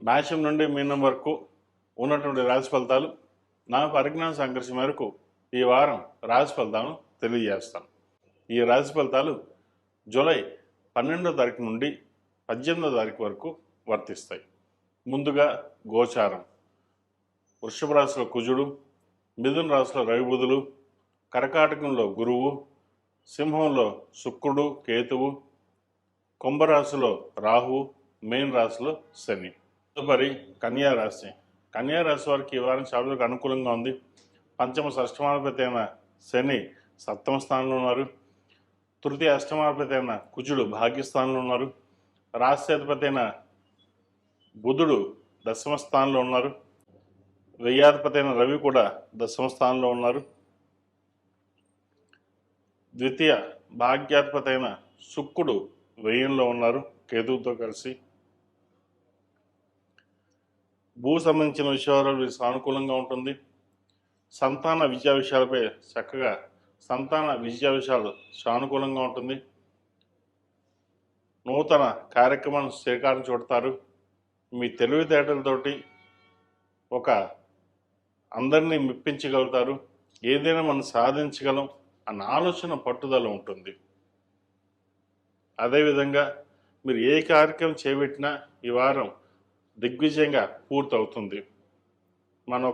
మేషం నుండి మీనం వరకు ఉన్నటువంటి రాశి ఫలితాలు నా పరిజ్ఞాన సంఘర్షణ మేరకు ఈ వారం రాశి ఫలితాలను తెలియజేస్తాను. ఈ రాశి ఫలితాలు జూలై 12వ తారీఖు నుండి 18వ తారీఖు వరకు వర్తిస్తాయి. ముందుగా గోచారం. వృషభ రాశిలో కుజుడు, మిథున రాశిలో రవి బుధులు, కర్కాటకంలో గురువు, సింహంలో శుక్రుడు కేతువు, కుంభరాశిలో రాహు, మీన రాశిలో శని. తదుపరి కన్యారాశి. కన్యారాశి వారికి ఈ వారం చాలా అనుకూలంగా ఉంది. పంచమ షష్టమాధిపతి అయిన శని సప్తమ స్థానంలో ఉన్నారు. తృతీయ అష్టమాధిపతి అయిన కుజుడు భాగ్యస్థానంలో ఉన్నారు. రాశ్యాధిపతి అయిన బుధుడు దశమ స్థానంలో ఉన్నారు. వ్యయాధిపతి అయిన రవి కూడా దశమ స్థానంలో ఉన్నారు. ద్వితీయ భాగ్యాధిపతి అయిన శుక్రుడు వ్యయంలో ఉన్నారు కేతువుతో కలిసి. భూ సంబంధించిన విషయాలు సానుకూలంగా ఉంటుంది. సంతాన విద్యా విషయాలపై చక్కగా సంతాన విద్యా విషయాలు సానుకూలంగా ఉంటుంది. నూతన కార్యక్రమాన్ని శ్రీకారం చుడతారు. మీ తెలివితేటలతోటి ఒక అందరినీ మెప్పించగలుగుతారు. ఏదైనా మనం సాధించగలం అన్న ఆలోచన పట్టుదల ఉంటుంది. అదేవిధంగా మీరు ఏ కార్యక్రమం చేపట్టినా ఈ వారం దిగ్విజయంగా పూర్తవుతుంది. మనం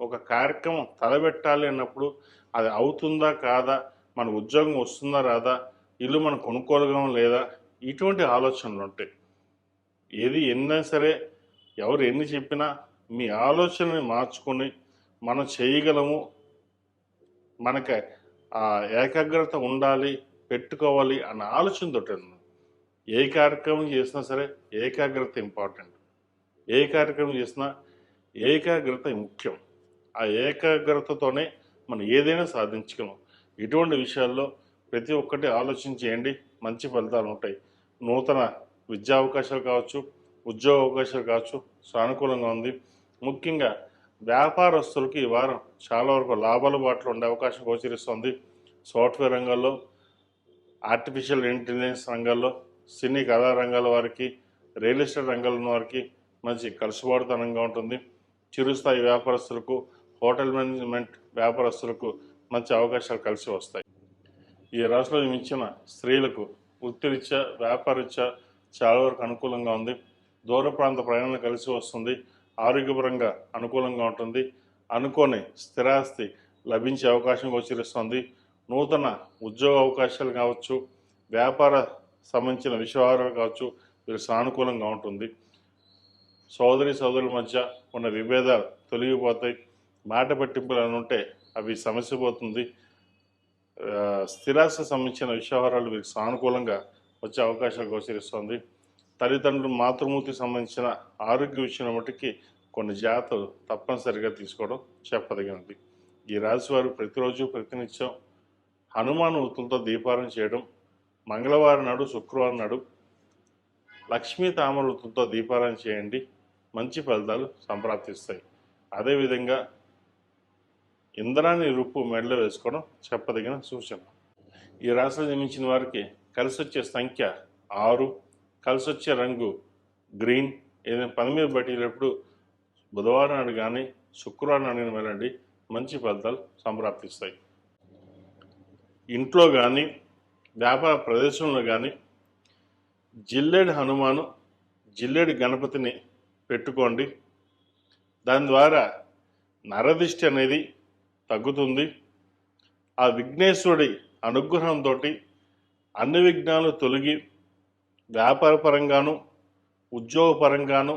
ఒక కార్యక్రమం తలబెట్టాలి అన్నప్పుడు అది అవుతుందా కాదా, మన ఉద్యోగం వస్తుందా రాదా, ఇల్లు మనం కొనుక్కోగలం లేదా, ఇటువంటి ఆలోచనలు ఉంటాయి. ఏది ఎన్నా సరే ఎవరు ఎన్ని చెప్పినా మీ ఆలోచనని మార్చుకొని మనం చేయగలము, మనకి ఆ ఏకాగ్రత ఉండాలి, పెట్టుకోవాలి అన్న ఆలోచనతో ఏ కార్యక్రమం చేసినా సరే ఏకాగ్రత ఇంపార్టెంట్. ఏ కార్యక్రమం చేసినా ఏకాగ్రత ముఖ్యం. ఆ ఏకాగ్రతతోనే మనం ఏదైనా సాధించగలం. ఇటువంటి విషయాల్లో ప్రతి ఒక్కటి ఆలోచించేయండి, మంచి ఫలితాలు ఉంటాయి. నూతన విద్యా అవకాశాలు కావచ్చు, ఉద్యోగ అవకాశాలు కావచ్చు, సానుకూలంగా ఉంది. ముఖ్యంగా వ్యాపారస్తులకి ఈ వారం చాలా వరకు లాభాల బాటలు ఉండే అవకాశం గోచరిస్తుంది. సాఫ్ట్వేర్ రంగాల్లో, ఆర్టిఫిషియల్ ఇంటెలిజెన్స్ రంగాల్లో, సినీ కళా రంగాల వారికి, రియల్ ఎస్టేట్ రంగాల్లో ఉన్న వారికి మంచి కలుసుబాటుతనంగా ఉంటుంది. చిరుస్థాయి వ్యాపారస్తులకు, హోటల్ మేనేజ్మెంట్ వ్యాపారస్తులకు మంచి అవకాశాలు కలిసి వస్తాయి. ఈ రాశిలో జన్మించిన స్త్రీలకు వృత్తిరీత్యా, వ్యాపారరీత్యా చాలా వరకు అనుకూలంగా ఉంది. దూర ప్రాంత ప్రయాణం కలిసి వస్తుంది. ఆరోగ్యపరంగా అనుకూలంగా ఉంటుంది. అనుకోని స్థిరాస్తి లభించే అవకాశం గోచరిస్తుంది. నూతన ఉద్యోగ అవకాశాలు కావచ్చు, వ్యాపార సంబంధించిన విషయాలు కావచ్చు, వీరు సానుకూలంగా ఉంటుంది. సోదరుల మధ్య ఉన్న విభేదాలు తొలగిపోతాయి. మాట పట్టింపులు ఉంటే అవి సమస్య పోతుంది. స్థిరాస్తి సంబంధించిన విషయాలు వీరికి సానుకూలంగా వచ్చే అవకాశాలు గోచరిస్తుంది. తల్లిదండ్రులు మాతృమూర్తికి సంబంధించిన ఆరోగ్య విషయం మటుకి కొన్ని జాగ్రత్తలు తప్పనిసరిగా తీసుకోవడం చెప్పదగినది. ఈ రాశి వారు ప్రతిరోజు ప్రతినిత్యం హనుమాన్ వృత్తులతో దీపారాధన చేయడం, మంగళవారం నాడు, శుక్రవారం నాడు లక్ష్మీ తామర వృత్తులతో దీపారాధన చేయండి. మంచి ఫలితాలు సంప్రాప్తిస్తాయి. అదేవిధంగా ఇంద్రాణి రూపు మెడలో వేసుకోవడం చెప్పదగిన సూచన. ఈ రాశిలో జన్మించిన వారికి కలిసి వచ్చే సంఖ్య 6, కలిసి వచ్చే రంగు గ్రీన్. ఏదైనా పని మీద బయటప్పుడు బుధవారం నాడు కానీ శుక్రవారం నాడు కానీ వెళ్ళండి, మంచి ఫలితాలు సంప్రాప్తిస్తాయి. ఇంట్లో కానీ వ్యాపార ప్రదేశంలో కానీ జిల్లేడు హనుమాను, జిల్లేడు గణపతిని పెట్టుకోండి. దాని ద్వారా నరదిష్టి అనేది తగ్గుతుంది. ఆ విఘ్నేశ్వరుడి అనుగ్రహంతో అన్ని విఘ్నాలు తొలగి వ్యాపారపరంగాను, ఉద్యోగపరంగాను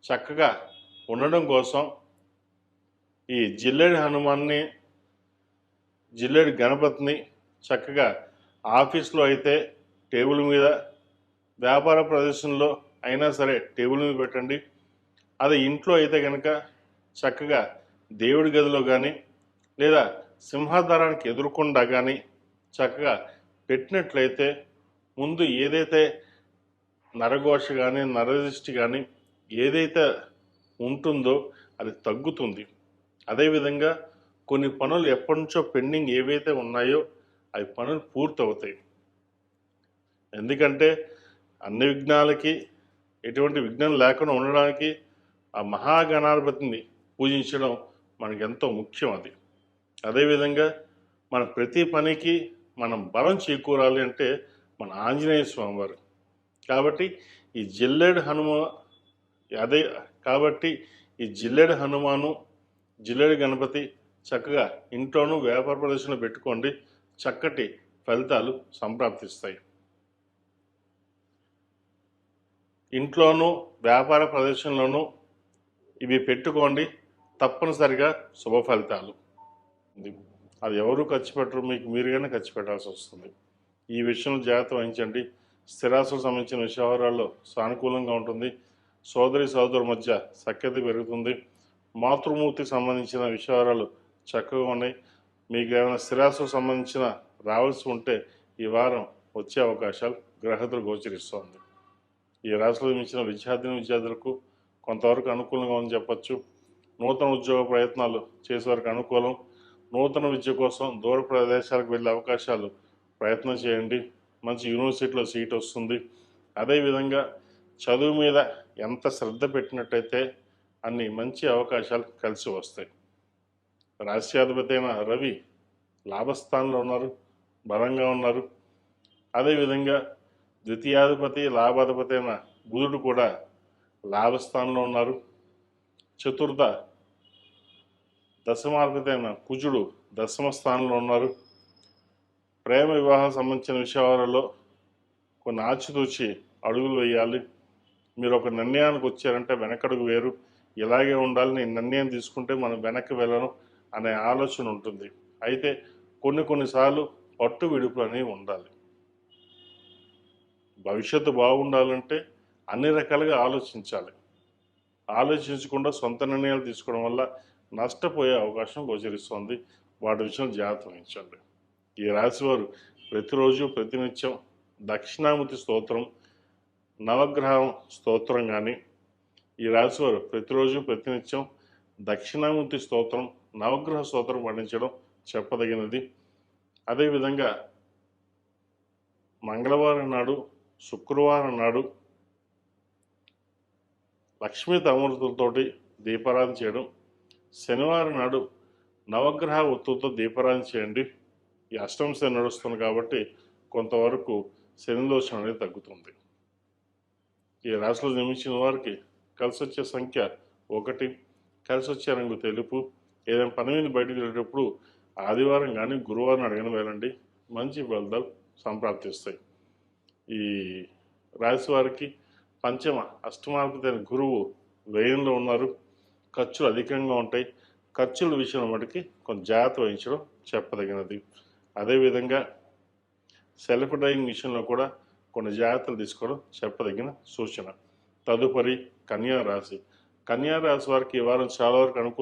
చక్కగా ఉండడం కోసం ఈ జిల్లేడు హనుమాన్ని, జిల్లేడు గణపతిని చక్కగా ఆఫీస్లో అయితే టేబుల్ మీద, వ్యాపార ప్రదేశంలో అయినా సరే టేబుల్ మీద పెట్టండి. అదే ఇంట్లో అయితే కనుక చక్కగా దేవుడి గదిలో కానీ లేదా సింహాద్వారానికి ఎదురుకుండా కానీ చక్కగా పెట్టినట్లయితే ముందు ఏదైతే నరఘోష కానీ నరదృష్టి కానీ ఏదైతే ఉంటుందో అది తగ్గుతుంది. అదేవిధంగా కొన్ని పనులు ఎప్పటి నుంచో పెండింగ్ ఏవైతే ఉన్నాయో అవి పనులు పూర్తవుతాయి. ఎందుకంటే అన్ని విఘ్నాలకి ఎటువంటి విఘ్నం లేకుండా ఉండడానికి ఆ మహాగణాధిపతిని పూజించడం మనకి ఎంతో ముఖ్యం. అదేవిధంగా మన ప్రతి పనికి మనం బలం చేకూరాలి అంటే మన ఆంజనేయ స్వామివారు. కాబట్టి ఈ జిల్లేడు హనుమ అదే కాబట్టి ఈ జిల్లేడు హనుమాను, జిల్లేడు గణపతి చక్కగా ఇంట్లోనూ వ్యాపార ప్రదర్శనలో పెట్టుకోండి, చక్కటి ఫలితాలు సంప్రాప్తిస్తాయి. ఇంట్లోనూ వ్యాపార ప్రదర్శనలోనూ ఇవి పెట్టుకోండి, తప్పనిసరిగా శుభ ఫలితాలు. అది ఎవరు ఖర్చు పెట్టరు, మీకు మీరుగానే ఖర్చు పెట్టాల్సి వస్తుంది. ఈ విషయంలో జాగ్రత్త వహించండి. స్థిరాస్తులకు సంబంధించిన విషయాలలో సానుకూలంగా ఉంటుంది. సోదరి సోదరుల మధ్య సఖ్యత పెరుగుతుంది. మాతృమూర్తికి సంబంధించిన విషయాలు చక్కగా ఉన్నాయి. మీకు ఏమైనా స్థిరాస్తులకు సంబంధించిన రావాల్సి ఉంటే ఈ వారం వచ్చే అవకాశాలు గ్రహతులు గోచరిస్తోంది. ఈ రాశిలో మించిన విద్యార్థులకు కొంతవరకు అనుకూలంగా ఉందని చెప్పచ్చు. నూతన ఉద్యోగ ప్రయత్నాలు చేసేవారికి అనుకూలం. నూతన విద్య కోసం దూర ప్రదేశాలకు వెళ్ళే అవకాశాలు ప్రయత్నం చేయండి. మంచి యూనివర్సిటీలో సీట్ వస్తుంది. అదేవిధంగా చదువు మీద ఎంత శ్రద్ధ పెట్టినట్టయితే అన్ని మంచి అవకాశాలు కలిసి వస్తాయి. రాష్ట్రాధిపతి అయిన రవి లాభస్థానంలో ఉన్నారు, బలంగా ఉన్నారు. అదేవిధంగా ద్వితీయాధిపతి లాభాధిపతి అయిన బుధుడు కూడా లాభస్థానంలో ఉన్నారు. చతుర్థ దశమాధిపతి అయిన కుజుడు దశమ స్థానంలో ఉన్నారు. ప్రేమ వివాహం సంబంధించిన విషయాలలో కొన్ని ఆచితూచి అడుగులు వేయాలి. మీరు ఒక నిర్ణయానికి వచ్చారంటే వెనకడుగు వేరు, ఇలాగే ఉండాలి, నేను నిర్ణయం తీసుకుంటే మనం వెనక్కి వెళ్ళను అనే ఆలోచన ఉంటుంది. అయితే కొన్నిసార్లు పట్టు విడుపులు అనేవి ఉండాలి. భవిష్యత్తు బాగుండాలంటే అన్ని రకాలుగా ఆలోచించాలి. ఆలోచించకుండా సొంత నిర్ణయాలు తీసుకోవడం వల్ల నష్టపోయే అవకాశం గోచరిస్తుంది. వాటి విషయంలో జాగ్రత్త వహించండి. ఈ రాశివారు ప్రతిరోజు ప్రతినిత్యం దక్షిణామూర్తి స్తోత్రం, నవగ్రహం స్తోత్రం కానీ, ఈ రాశివారు ప్రతిరోజు ప్రతినిత్యం దక్షిణామూర్తి స్తోత్రం, నవగ్రహ స్తోత్రం పండించడం చెప్పదగినది. అదేవిధంగా మంగళవారం నాడు, శుక్రవారం నాడు లక్ష్మీ తమూర్తులతోటి దీపారాధన చేయడం, శనివారం నాడు నవగ్రహ ఒత్తులతో దీపారాధన చేయండి. ఈ అష్టమ శని నడుస్తుంది కాబట్టి కొంతవరకు శని దోషం అనేది తగ్గుతుంది. ఈ రాశిలో జన్మించిన వారికి కలిసి వచ్చే సంఖ్య 1, కలిసి వచ్చే రంగు తెలుపు. ఏదైనా పని మీద బయటకు వెళ్ళేటప్పుడు ఆదివారం కానీ గురువారం అడగని వెళ్ళండి, మంచి ఫలితాలు సంప్రాప్తిస్తాయి. ఈ రాశి వారికి పంచమ అష్టమాధిపతి అయిన గురువు వ్యయంలో ఉన్నారు. ఖర్చులు అధికంగా ఉంటాయి. ఖర్చుల విషయం మటుకి కొంచెం జాగ్రత్త వహించడం చెప్పదగినది. అదేవిధంగా సెల్ఫ్ డ్రైవింగ్ విషయంలో కూడా కొన్ని జాగ్రత్తలు తీసుకోవడం చెప్పదగిన సూచన. తదుపరి కన్యా రాశి. కన్యా రాశి వారికి ఈ వారం చాలా వరకు అనుకూల